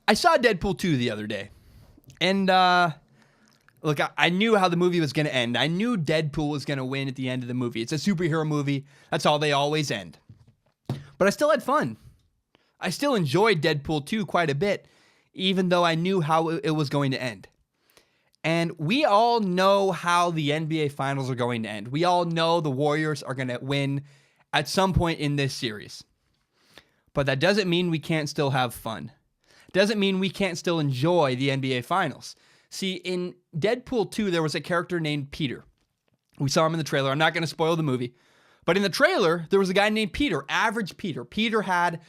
I saw Deadpool 2 the other day. And, look, I knew how the movie was going to end. I knew Deadpool was going to win at the end of the movie. It's a superhero movie. That's how they always end. But I still had fun. I still enjoyed Deadpool 2 quite a bit, even though I knew how it was going to end. And we all know how the NBA Finals are going to end. We all know the Warriors are going to win at some point in this series. But that doesn't mean we can't still have fun. Doesn't mean we can't still enjoy the NBA Finals. See, in Deadpool 2, there was a character named Peter. We saw him in the trailer. I'm not going to spoil the movie. But in the trailer, there was a guy named Peter, average Peter. Peter had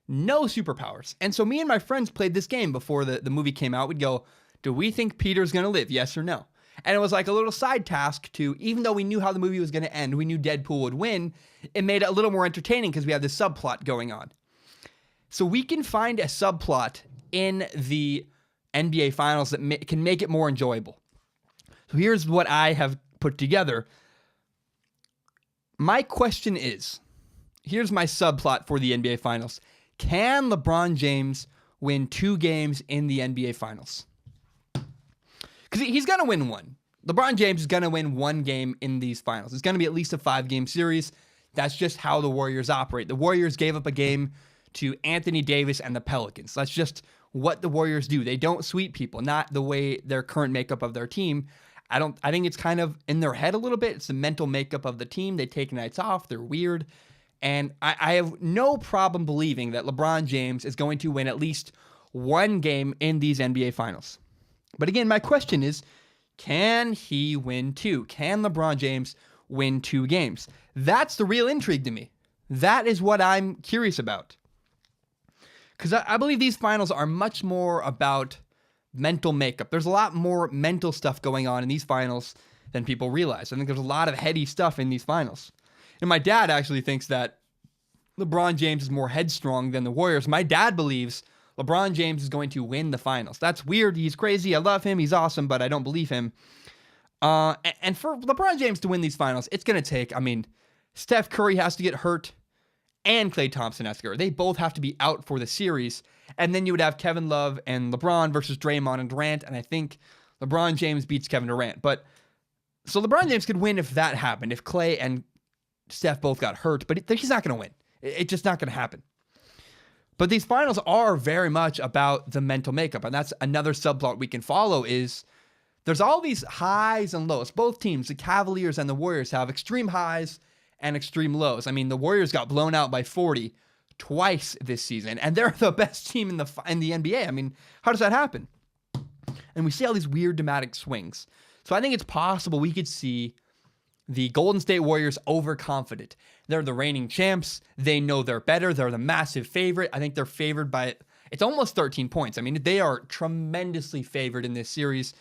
no superpowers. And so me and my friends played this game before the movie came out. We'd go, do we think Peter's going to live? Yes or no? And it was like a little side task to, even though we knew how the movie was going to end, we knew Deadpool would win, it made it a little more entertaining because we had this subplot going on. So we can find a subplot in the NBA Finals that can make it more enjoyable. So here's what I have put together. My question is, here's my subplot for the NBA Finals. Can LeBron James win 2 games in the NBA Finals? Because he's going to win one. LeBron James is going to win 1 game in these finals. It's going to be at least a 5-game series. That's just how the Warriors operate. The Warriors gave up a game to Anthony Davis and the Pelicans. That's just what the Warriors do. They don't sweep people, not the way their current makeup of their team. I think it's kind of in their head a little bit. It's the mental makeup of the team. They take nights off. They're weird. And I have no problem believing that LeBron James is going to win at least 1 game in these NBA Finals. But again, my question is, can he win 2? Can LeBron James win 2 games? That's the real intrigue to me. That is what I'm curious about. Because I believe these finals are much more about mental makeup. There's a lot more mental stuff going on in these finals than people realize. I think there's a lot of heady stuff in these finals. And my dad actually thinks that LeBron James is more headstrong than the Warriors. My dad believes LeBron James is going to win the finals. That's weird. He's crazy. I love him. He's awesome, but I don't believe him. And for LeBron James to win these finals, it's going to take, Steph Curry has to get hurt and Klay Thompson has to get hurt. They both have to be out for the series. And then you would have Kevin Love and LeBron versus Draymond and Durant. And I think LeBron James beats Kevin Durant. So LeBron James could win if that happened, if Klay and Steph both got hurt, but he's not going to win. It's just not going to happen. But these finals are very much about the mental makeup. And that's another subplot we can follow is there's all these highs and lows. Both teams, the Cavaliers and the Warriors, have extreme highs and extreme lows. The Warriors got blown out by 40 twice this season, and they're the best team in the NBA. How does that happen? And we see all these weird dramatic swings. So I think it's possible we could see the Golden State Warriors overconfident. They're the reigning champs. They know they're better. They're the massive favorite. I think they're favored by, it's almost 13 points. They are tremendously favored in this series.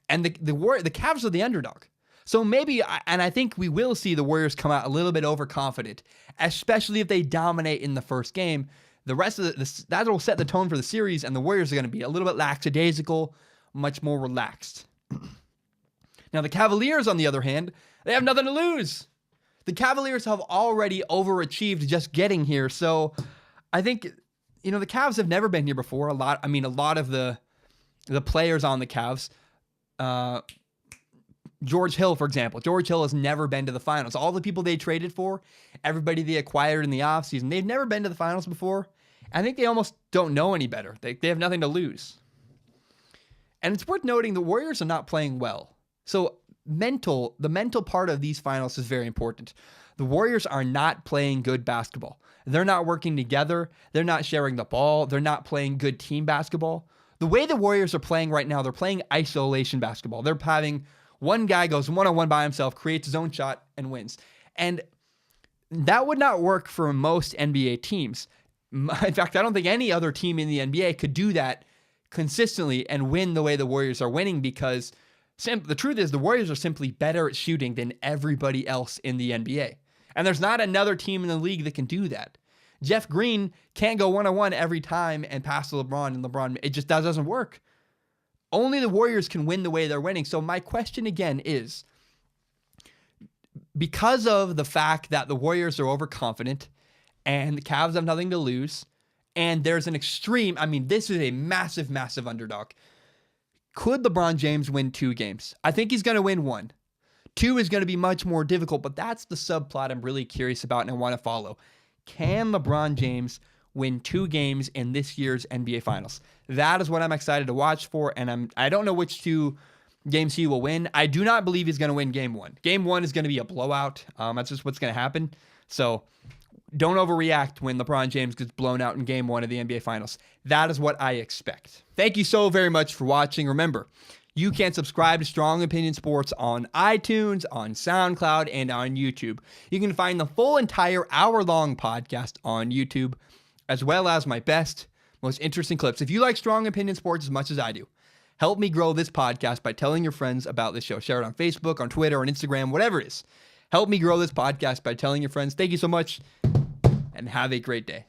And the Cavs are the underdog. So maybe, and I think we will see the Warriors come out a little bit overconfident, especially if they dominate in the first game. The rest of that will set the tone for the series, and the Warriors are going to be a little bit lackadaisical, much more relaxed. Now, the Cavaliers, on the other hand, they have nothing to lose. The Cavaliers have already overachieved just getting here. So I think, the Cavs have never been here before. A lot of the players on the Cavs, George Hill, for example. George Hill has never been to the finals. All the people they traded for, everybody they acquired in the offseason, they've never been to the finals before. I think they almost don't know any better. They have nothing to lose. And it's worth noting the Warriors are not playing well. So the mental part of these finals is very important. The Warriors are not playing good basketball. They're not working together. They're not sharing the ball. They're not playing good team basketball. The way the Warriors are playing right now, they're playing isolation basketball. They're having one guy goes one-on-one by himself, creates his own shot, and wins. And that would not work for most NBA teams. In fact, I don't think any other team in the NBA could do that consistently and win the way the Warriors are winning because the truth is the Warriors are simply better at shooting than everybody else in the NBA. And there's not another team in the league that can do that. Jeff Green can't go one-on-one every time and pass to LeBron, and LeBron, it just doesn't work. Only the Warriors can win the way they're winning. So my question again is, because of the fact that the Warriors are overconfident and the Cavs have nothing to lose, And there's an extreme, this is a massive, massive underdog. Could LeBron James win 2 games? I think he's going to win 1. 2 is going to be much more difficult, but that's the subplot I'm really curious about and I want to follow. Can LeBron James win 2 games in this year's NBA Finals? That is what I'm excited to watch for, and I don't know which 2 games he will win. I do not believe he's going to win game 1. Game 1 is going to be a blowout. That's just what's going to happen. So don't overreact when LeBron James gets blown out in game 1 of the NBA Finals. That is what I expect. Thank you so very much for watching. Remember, you can subscribe to Strong Opinion Sports on iTunes, on SoundCloud, and on YouTube. You can find the full entire hour-long podcast on YouTube, as well as my best, most interesting clips. If you like Strong Opinion Sports as much as I do, help me grow this podcast by telling your friends about this show. Share it on Facebook, on Twitter, on Instagram, whatever it is. Help me grow this podcast by telling your friends. Thank you so much, and have a great day.